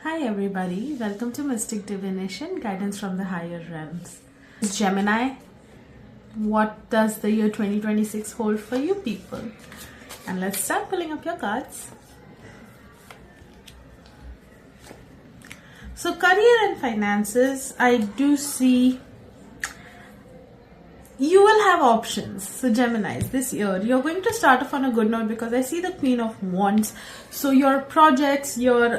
Hi everybody, welcome to Mystic Divination, guidance from the higher realms. Gemini, what does the year 2026 hold for you people? And let's start pulling up your cards. So career and finances, I do see you will have options. So Geminis, this year you're going to start off on a good note because I see the Queen of Wands. So your projects, your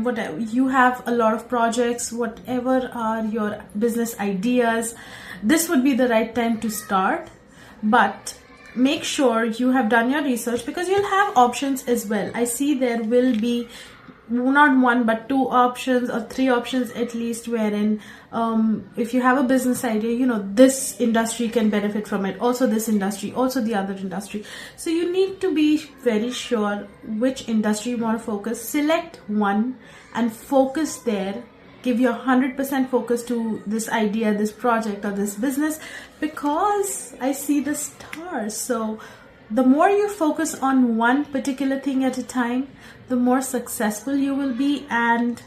whatever, you have a lot of projects, whatever are your business ideas, this would be the right time to start. But make sure you have done your research because you'll have options as well. I see there will be not one but two options or three options at least, wherein if you have a business idea, this industry can benefit from it, also this industry, also the other industry. So you need to be very sure which industry you want to focus. Select one and focus there. Give your 100% focus to this idea, this project or this business, because I see the stars. So the more you focus on one particular thing at a time, the more successful you will be. And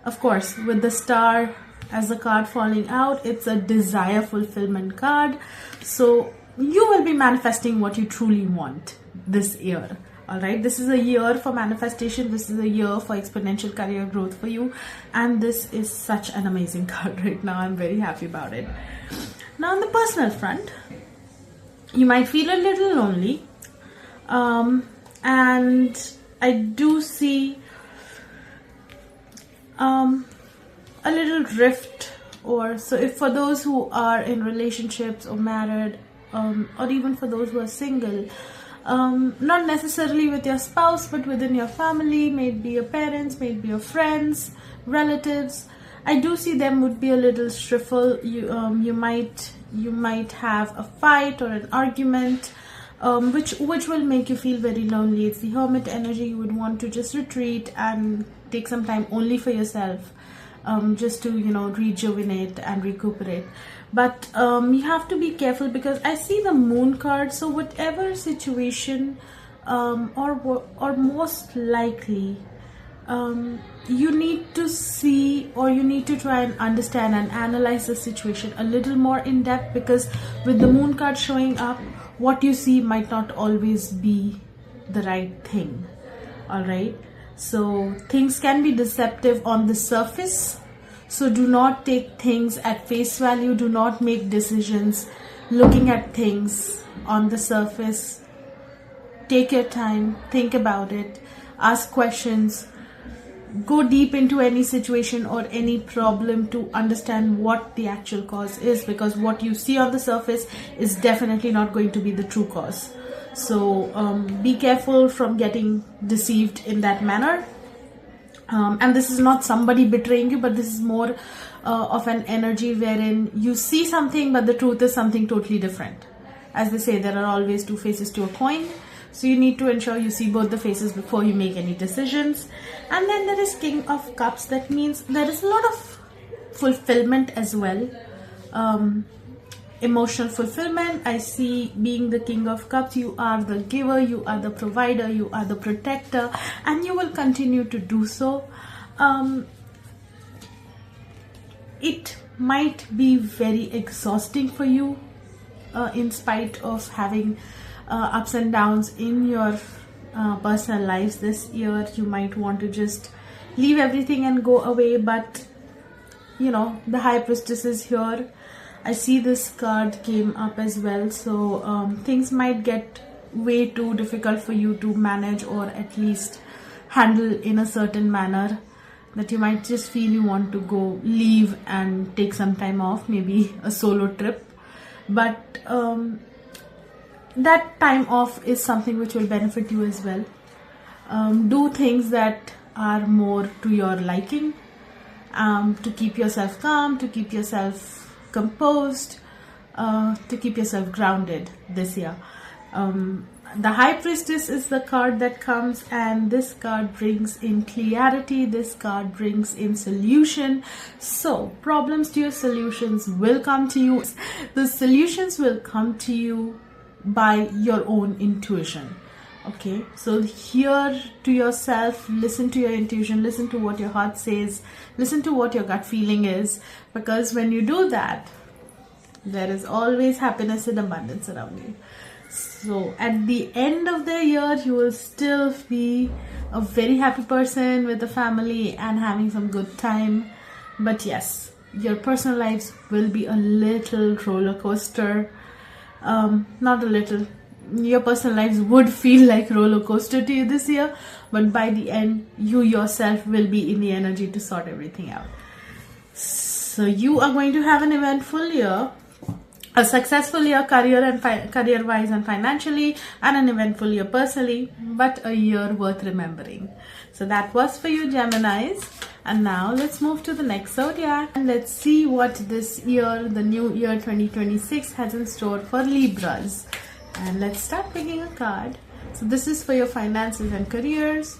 of course, with the star as the card falling out, it's a desire fulfillment card. So you will be manifesting what you truly want this year. All right, this is a year for manifestation. This is a year for exponential career growth for you. And this is such an amazing card right now. I'm very happy about it. Now on the personal front, you might feel a little lonely. And I do see a little rift, or so if for those who are in relationships or married, or even for those who are single, not necessarily with your spouse but within your family, maybe your parents, maybe your friends, relatives, I do see them would be a little striffle. You might have a fight or an argument, which will make you feel very lonely. It's the hermit energy. You would want to just retreat and take some time only for yourself, just to rejuvenate and recuperate. But you have to be careful because I see the moon card. So whatever situation, or most likely, you need to see, or you need to try and understand and analyze the situation a little more in depth, because with the moon card showing up, what you see might not always be the right thing. All right, so things can be deceptive on the surface. So do not take things at face value. Do not make decisions looking at things on the surface. Take your time, think about it, ask questions, go deep into any situation or any problem to understand what the actual cause is, because what you see on the surface is definitely not going to be the true cause. So be careful from getting deceived in that manner. And this is not somebody betraying you, but this is more of an energy wherein you see something but the truth is something totally different. As they say, there are always two faces to a coin. So you need to ensure you see both the faces before you make any decisions. And then there is King of Cups. That means there is a lot of fulfillment as well. Emotional fulfillment. I see being the King of Cups, you are the giver, you are the provider, you are the protector, and you will continue to do so. It might be very exhausting for you, in spite of having ups and downs in your personal lives this year. You might want to just leave everything and go away, but the High Priestess is here. I see this card came up as well. So things might get way too difficult for you to manage, or at least handle in a certain manner, that you might just feel you want to go leave and take some time off, maybe a solo trip. But that time off is something which will benefit you as well. Do things that are more to your liking, to keep yourself calm, to keep yourself composed, to keep yourself grounded this year. The High Priestess is the card that comes, and this card brings in clarity. This card brings in solution. So problems to your solutions will come to you. The solutions will come to you by your own intuition. Okay, so hear to yourself, listen to your intuition, listen to what your heart says, listen to what your gut feeling is, because when you do that, there is always happiness and abundance around you. So at the end of the year, you will still be a very happy person with the family and having some good time. But yes, your personal lives will be a little roller coaster. Not a little. Your personal lives would feel like roller coaster to you this year, but by the end, you yourself will be in the energy to sort everything out. So you are going to have an eventful year, a successful year career-wise and financially, and an eventful year personally, but a year worth remembering. So that was for you, Geminis. And now let's move to the next zodiac and let's see what this year, the new year 2026, has in store for Libras. And let's start picking a card. So this is for your finances and careers.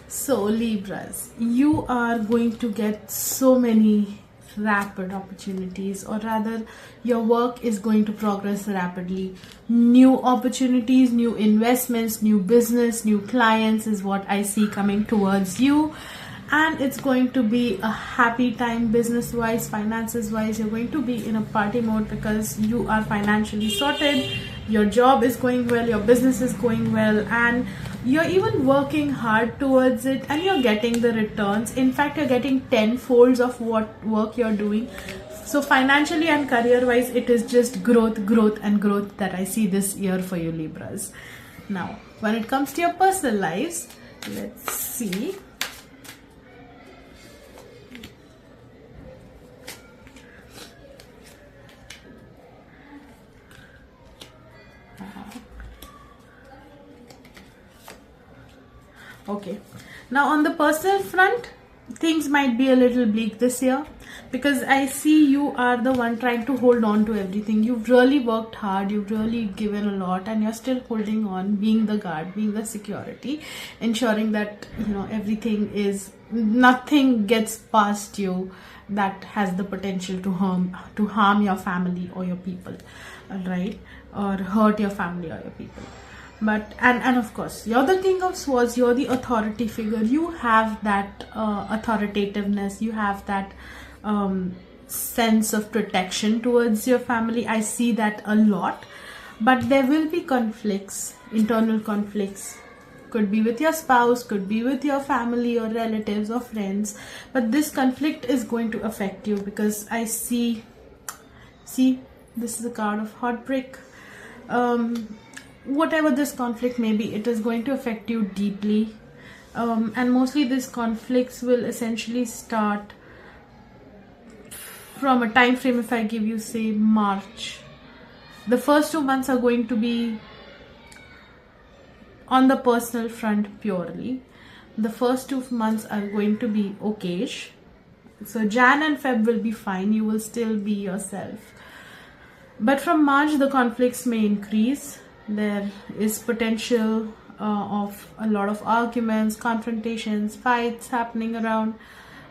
So Libras, you are going to get so many rapid opportunities, or rather your work is going to progress rapidly. New opportunities, new investments, new business, new clients is what I see coming towards you. And it's going to be a happy time business wise, finances wise. You're going to be in a party mode because you are financially sorted, your job is going well, your business is going well, and you're even working hard towards it and you're getting the returns. In fact, you're getting 10 folds of what work you're doing. So financially and career wise, it is just growth and growth that I see this year for you, Libras. Now when it comes to your personal lives, let's see. Okay, now on the personal front, things might be a little bleak this year because I see you are the one trying to hold on to everything. You've really worked hard, you've really given a lot, and you're still holding on, being the guard, being the security, ensuring that everything is, nothing gets past you that has the potential to harm your family or your people, right, or hurt your family or your people. But and of course, you're the King of Swords, you're the authority figure, you have that authoritativeness, you have that sense of protection towards your family. I see that a lot, but there will be conflicts, internal conflicts. Could be with your spouse, could be with your family or relatives or friends, but this conflict is going to affect you because I see this is a card of heartbreak. Whatever this conflict may be, it is going to affect you deeply, and mostly these conflicts will essentially start from a time frame. If I give you, say, March, the first 2 months are going to be on the personal front purely. The first 2 months are going to be okayish. So Jan and Feb will be fine, you will still be yourself, but from March the conflicts may increase. There is potential of a lot of arguments, confrontations, fights happening around,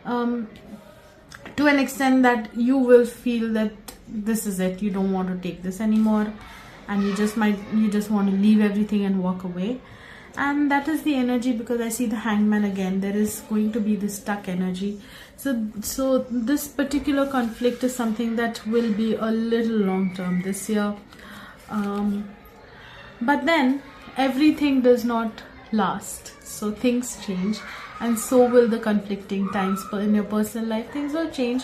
to an extent that you will feel that this is it, you don't want to take this anymore, and you just want to leave everything and walk away. And that is the energy, because I see the Hangman again. There is going to be this stuck energy. So this particular conflict is something that will be a little long term this year. But then everything does not last, so things change, and so will the conflicting times in your personal life. Things will change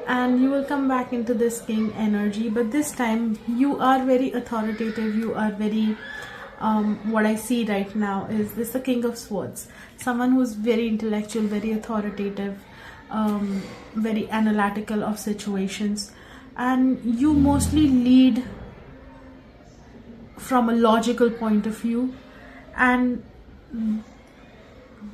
and you will come back into this king energy, but this time you are very authoritative, you are very what I see right now is this, the King of Swords, someone who's very intellectual, very authoritative, very analytical of situations, and you mostly lead from a logical point of view. And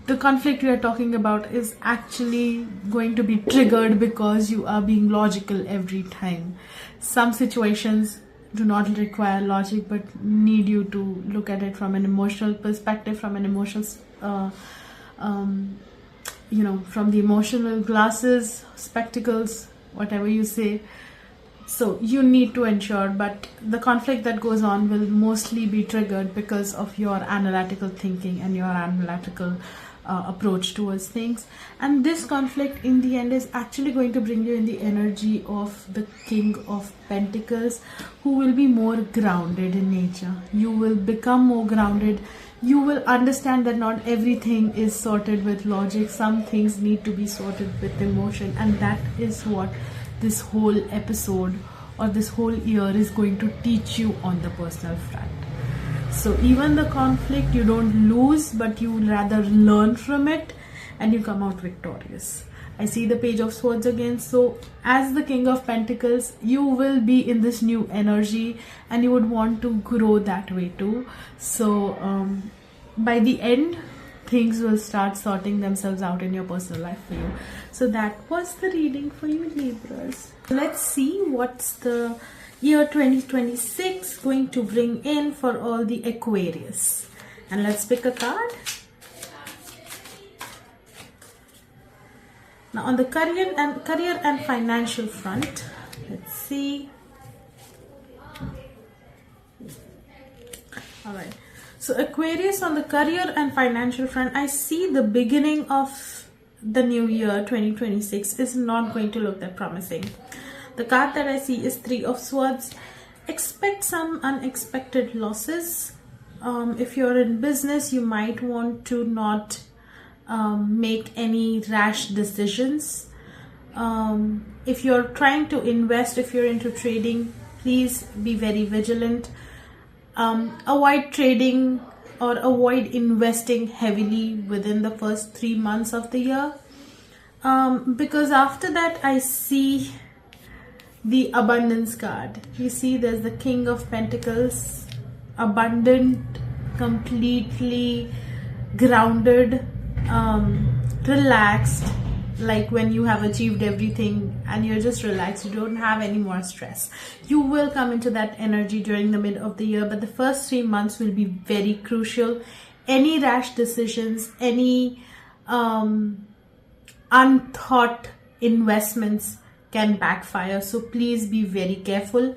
the conflict we are talking about is actually going to be triggered because you are being logical every time. Some situations do not require logic but need you to look at it from an emotional perspective, from an emotional from the emotional glasses, spectacles, whatever you say. So you need to ensure, but the conflict that goes on will mostly be triggered because of your analytical thinking and your analytical approach towards things. And this conflict in the end is actually going to bring you in the energy of the King of Pentacles, who will be more grounded in nature. You will become more grounded. You will understand that not everything is sorted with logic. Some things need to be sorted with emotion, and that is what this whole episode or this whole year is going to teach you on the personal front. So even the conflict, you don't lose, but you rather learn from it and you come out victorious. I see the Page of Swords again. So as the King of Pentacles, you will be in this new energy and you would want to grow that way too. So by the end, things will start sorting themselves out in your personal life for you. So that was the reading for you, Libras. Let's see what's the year 2026 going to bring in for all the Aquarius. And let's pick a card. Now on the career and financial front, let's see. All right. So Aquarius, on the career and financial front, I see the beginning of the new year 2026 is not going to look that promising. The card that I see is Three of Swords. Expect some unexpected losses. If you're in business, you might want to not make any rash decisions. If you're trying to invest, if you're into trading, please be very vigilant. Avoid trading or avoid investing heavily within the first 3 months of the year, because after that I see the abundance card. You see there's the King of Pentacles, abundant, completely grounded, relaxed, like when you have achieved everything and you're just relaxed, you don't have any more stress. You will come into that energy during the mid of the year, but the first 3 months will be very crucial. Any rash decisions, any unthought investments can backfire, so please be very careful.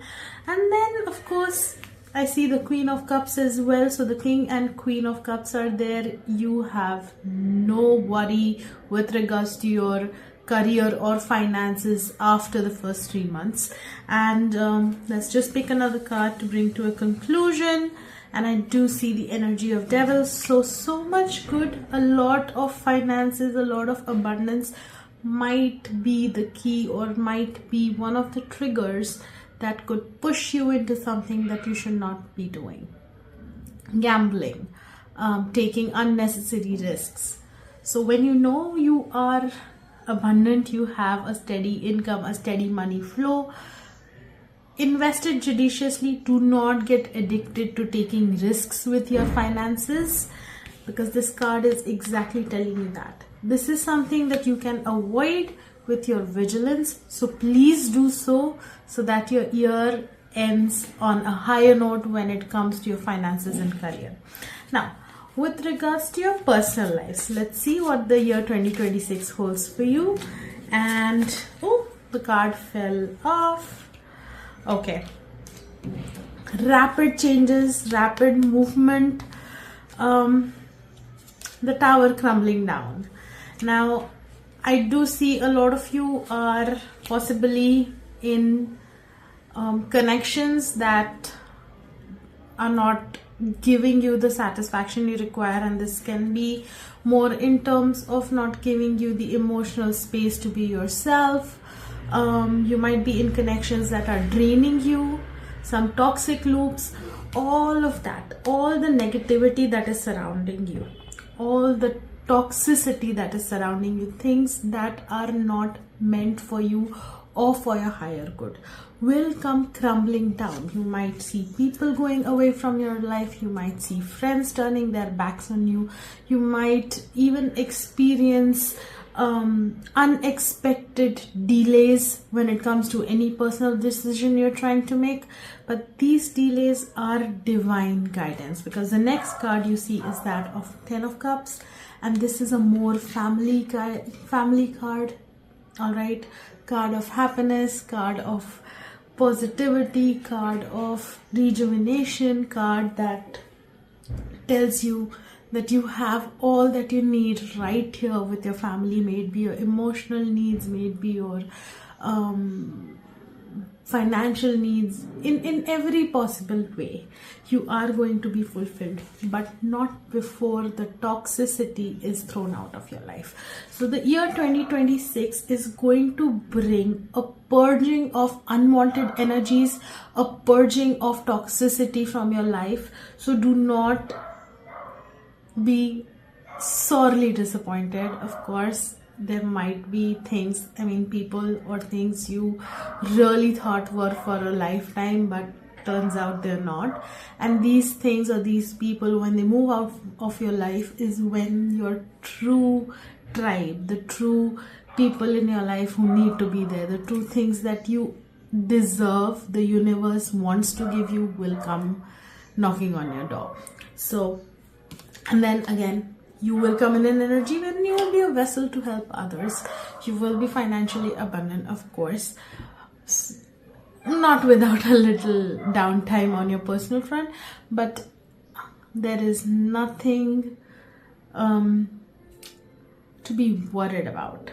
And then of course I see the Queen of Cups as well. So the King and Queen of Cups are there. You have no worry with regards to your career or finances after the first 3 months. And let's just pick another card to bring to a conclusion. And I do see the energy of Devil. So much good. A lot of finances, a lot of abundance might be the key or might be one of the triggers that could push you into something that you should not be doing. Gambling, taking unnecessary risks. So when you know you are abundant, you have a steady income, a steady money flow, invest it judiciously. Do not get addicted to taking risks with your finances, because this card is exactly telling you that. This is something that you can avoid with your vigilance. So please do so that your year ends on a higher note when it comes to your finances and career. Now, with regards to your personal lives, let's see what the year 2026 holds for you. And oh, the card fell off. Okay. Rapid changes, rapid movement. The Tower crumbling down. Now, I do see a lot of you are possibly in connections that are not giving you the satisfaction you require, and this can be more in terms of not giving you the emotional space to be yourself. You might be in connections that are draining you, some toxic loops, all of that, all the negativity that is surrounding you, all the toxicity that is surrounding you, things that are not meant for you or for your higher good, will come crumbling down. You might see people going away from your life. You might see friends turning their backs on you. You might even experience unexpected delays when it comes to any personal decision you're trying to make, but these delays are divine guidance, because the next card you see is that of 10 of Cups, and this is a more family card. All right, card of happiness, card of positivity, card of rejuvenation, card that tells you that you have all that you need right here with your family. May it be your emotional needs, may it be your financial needs, in every possible way you are going to be fulfilled, but not before the toxicity is thrown out of your life. So the year 2026 is going to bring a purging of unwanted energies, a purging of toxicity from your life. So do not be sorely disappointed. Of course, there might be things, people or things you really thought were for a lifetime, but turns out they're not. And these things or these people, when they move out of your life, is when your true tribe, the true people in your life who need to be there, the true things that you deserve, the universe wants to give you, will come knocking on your door. So, and then again, you will come in an energy when you will be a vessel to help others. You will be financially abundant, of course, not without a little downtime on your personal front, but there is nothing to be worried about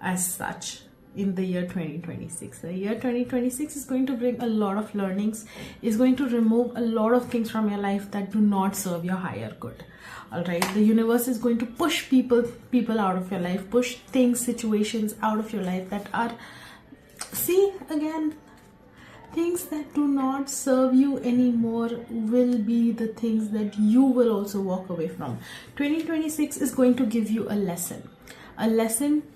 as such in the year 2026. The year 2026 is going to bring a lot of learnings, is going to remove a lot of things from your life that do not serve your higher good. All right, the universe is going to push people out of your life, push things, situations out of your life that are, see, again, things that do not serve you anymore will be the things that you will also walk away from. 2026 is going to give you a lesson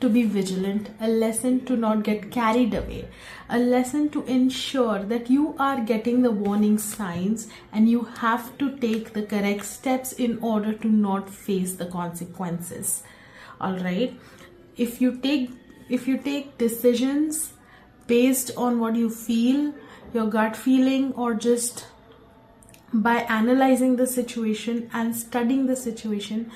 to be vigilant, a lesson to not get carried away, a lesson to ensure that you are getting the warning signs and you have to take the correct steps in order to not face the consequences. All right, if you take decisions based on what you feel, your gut feeling, or just by analyzing the situation and studying the situation,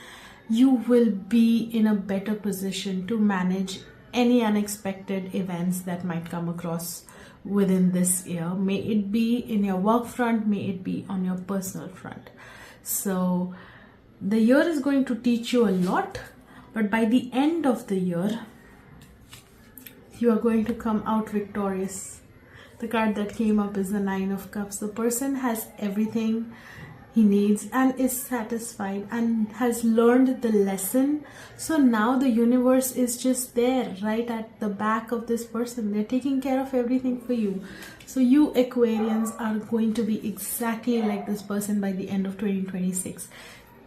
you will be in a better position to manage any unexpected events that might come across within this year. May it be in your work front, may it be on your personal front. So the year is going to teach you a lot, but by the end of the year, you are going to come out victorious. The card that came up is the 9 of Cups. The person has everything he needs and is satisfied and has learned the lesson. So now the universe is just there right at the back of this person. They're taking care of everything for you. So you Aquarians are going to be exactly like this person by the end of 2026.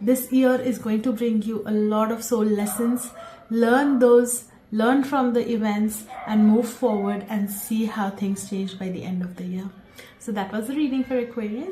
This year is going to bring you a lot of soul lessons. Learn from the events and move forward and see how things change by the end of the year. So that was the reading for Aquarians.